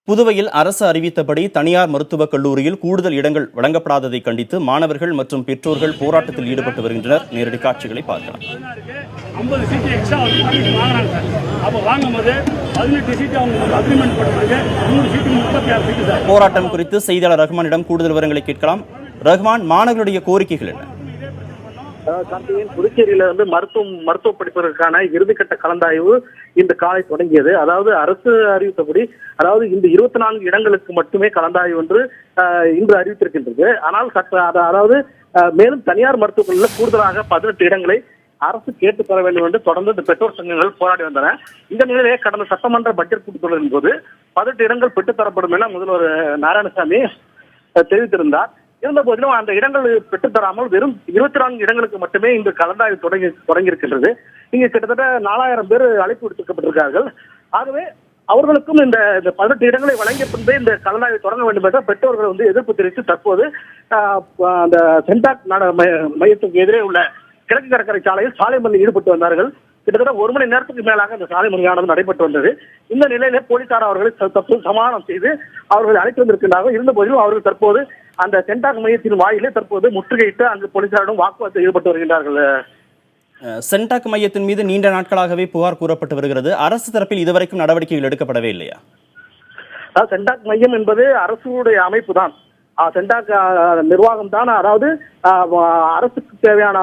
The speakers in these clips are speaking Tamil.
புதுவையில் அரசு அறிவித்தபடி தனியார் மருத்துவக் கல்லூரியில் கூடுதல் இடங்கள் வழங்கப்படாததை கண்டித்து மாணவர்கள் மற்றும் பெற்றோர்கள் போராட்டத்தில் ஈடுபட்டு வருகின்றனர். நேரடி காட்சிகளை பார்க்கலாம். 50 சீட்டு எக்ஸ்ட்ரா வாங்குறாங்க சார். அப்போ வாங்கும்போது 18 சீட்டு அவங்க அக்ரிமெண்ட் போட்டுருக்காங்க. 100 சீட்டு 36 சீட்டு சார். போராட்டம் குறித்து செய்தியாளர் ரஹ்மானிடம் கூடுதல் விவரங்களை கேட்கலாம். ரஹ்மான், மாணவர்களுடைய கோரிக்கைகள் என்ன? கார்த்திகேயன், புதுச்சேரியில மருத்துவ படிப்பதற்கான இறுதிக்கட்ட கலந்தாய்வு இந்த காலை தொடங்கியது. அதாவது அரசு அறிவித்தபடி, அதாவது இந்த 24 இடங்களுக்கு மட்டுமே கலந்தாய்வு என்று இன்று அறிவித்திருக்கின்றது. ஆனால் அதாவது மேலும் தனியார் மருத்துவக் கல்லூரியில் கூடுதலாக 18 இடங்களை அரசு கேட்டு பெற வேண்டும் என்று தொடர்ந்து இந்த பெற்றோர் சங்கங்கள் போராடி வந்தன. இந்த நிலையிலே கடந்த சட்டமன்ற பட்ஜெட் கூட்டத்தொடரின் போது 18 இடங்கள் பெற்றுத்தரப்படும் என முதல்வர் நாராயணசாமி தெரிவித்திருந்தார். இருந்த போதிலும் அந்த இடங்கள் பெற்றுத்தராமல் வெறும் 24 இடங்களுக்கு மட்டுமே இந்த கலந்தாய்வு தொடங்கி இருக்கின்றது. இங்கு கிட்டத்தட்ட 4000 பேர் அழைப்பு விடுக்கப்பட்டிருக்கார்கள். ஆகவே அவர்களுக்கும் இந்த 18 இடங்களை வழங்கிய பின்பே இந்த கலந்தாய்வு தொடங்க வேண்டும் என்ற பெற்றோர்கள் எதிர்ப்பு தெரிவித்து தற்போது அந்த சென்டாக் மையத்துக்கு எதிரே உள்ள கிழக்கு கடற்கரை சாலையில் சாலை மறியலில் ஈடுபட்டு வந்தார்கள். கிட்டத்தட்ட 1 மணி நேரத்துக்கு மேலாக இந்த சாலை மறியலானது நடைபெற்று வந்தது. இந்த நிலையிலே போலீசார் அவர்களை தற்போது சமாதானம் செய்து அவர்களை அழைத்து வந்திருக்கின்றார்கள். இருந்த போதிலும் அவர்கள் தற்போது அந்த சென்டாக் மையத்தின் வாயிலே தற்போது முற்றுகையிட்டு அங்கு போலீசாரிடம் வாக்குவாதத்தில் ஈடுபட்டு வருகின்றார்கள். சென்டாக் மையத்தின் மீது நீண்ட நாட்களாகவே புகார் கூறப்பட்டு வருகிறது. அரசு தரப்பில் இதுவரைக்கும் நடவடிக்கைகள் எடுக்கப்படவே இல்லையா? சென்டாக் மையம் என்பது அரசுடைய அமைப்பு தான். சென்டாக் நிர்வாகம் தான். அதாவது அரசுக்கு தேவையான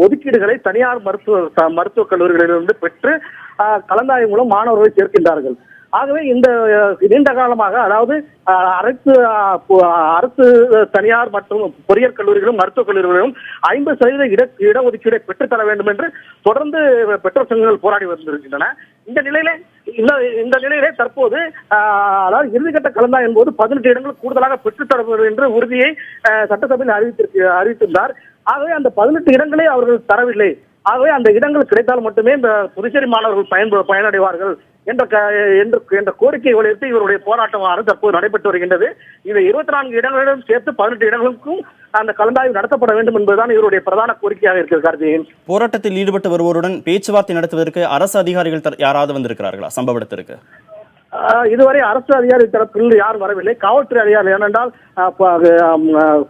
ஒதுக்கீடுகளை தனியார் மருத்துவக் கல்லூரிகளிலிருந்து பெற்று கலந்தாய்வு மூலம் மாணவர்களை சேர்க்கின்றார்கள். ஆகவே இந்த நீண்ட காலமாக, அதாவது அரசு தனியார் மற்றும் பொறியியல் கல்லூரிகளும் மருத்துவக் கல்லூரிகளிலும் 50% இடஒதுக்கீடை பெற்றுத்தர வேண்டும் என்று தொடர்ந்து பெற்றோர் சங்கங்கள் போராடி வந்திருக்கின்றன. இந்த நிலையிலே தற்போது அதாவது இறுதிக்கட்ட கலந்தாய்வு என்பது 18 இடங்கள் கூடுதலாக பெற்றுத்தரப்படும் என்று உறுதியை சட்டசபையில் அறிவித்திருந்தார். ஆகவே அந்த 18 இடங்களை அவர்கள் தரவில்லை. ஆகவே அந்த இடங்கள் கிடைத்தால் மட்டுமே இந்த புதுச்சேரி மாணவர்கள் பயனடைவார்கள் என்ற கோரிக்கையை வலியுறுத்தி இவருடைய போராட்டமானது தற்போது நடைபெற்று வருகின்றது. இந்த 24 இடங்களிலும் சேர்த்து 18 இடங்களுக்கும் அந்த கலந்தாய்வு நடத்தப்பட வேண்டும் என்பதுதான் இவருடைய பிரதான கோரிக்கையாக இருக்கிறது. கார்த்திகேயன், போராட்டத்தில் ஈடுபட்டு வருவோருடன் பேச்சுவார்த்தை நடத்துவதற்கு அரசு அதிகாரிகள் யாராவது வந்திருக்கிறார்களா சம்பவ இடத்திற்கு? இதுவரை அரசு அதிகாரி தரப்பில் யாரும் வரவில்லை. காவல்துறை அதிகாரிகள், ஏனென்றால்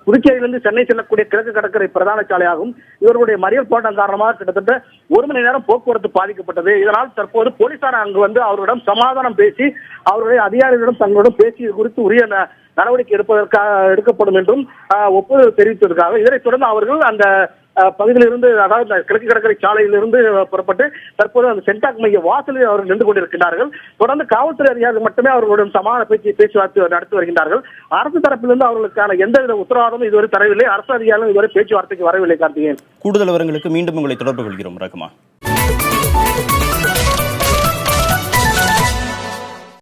புதுச்சேரியிலிருந்து சென்னை செல்லக்கூடிய கிழக்கு கடற்கரை பிரதான சாலையாகும். இவர்களுடைய மறியல் போராட்டம் காரணமாக கிட்டத்தட்ட 1 மணி நேரம் போக்குவரத்து பாதிக்கப்பட்டது. இதனால் தற்போது போலீசார் அங்கு அவர்களிடம் சமாதானம் பேசி அவருடைய அதிகாரிகளிடம் தங்களிடம் பேசி இது குறித்து உரிய நடவடிக்கை எடுக்கப்படும் என்றும் ஒப்புதல் தெரிவித்ததற்காக இதனைத் தொடர்ந்து அவர்கள் அந்த பகுதியிலிருந்து, அதாவது கிழக்கு கடற்கரை சாலையிலிருந்து புறப்பட்டு தற்போது அந்த சென்டாக் மைய வாசலில் அவர்கள் நின்று கொண்டிருக்கிறார்கள். தொடர்ந்து காவல்துறை அதிகாரிகள் மட்டுமே அவர்களுடன் சமாதான பேச்சுவார்த்தை நடத்தி வருகின்றார்கள். அரசு தரப்பிலிருந்து அவர்களுக்கான எந்தவித உத்தரவாதமும் இதுவரை தரவில்லை. அரசு அதிகாரிகளும் இதுவரை பேச்சுவார்த்தைக்கு வரவில்லை. கார்த்திகேயன், கூடுதல் விவரங்களுக்கு மீண்டும் உங்களை தொடர்பு கொள்கிறோம். ரகுமான்.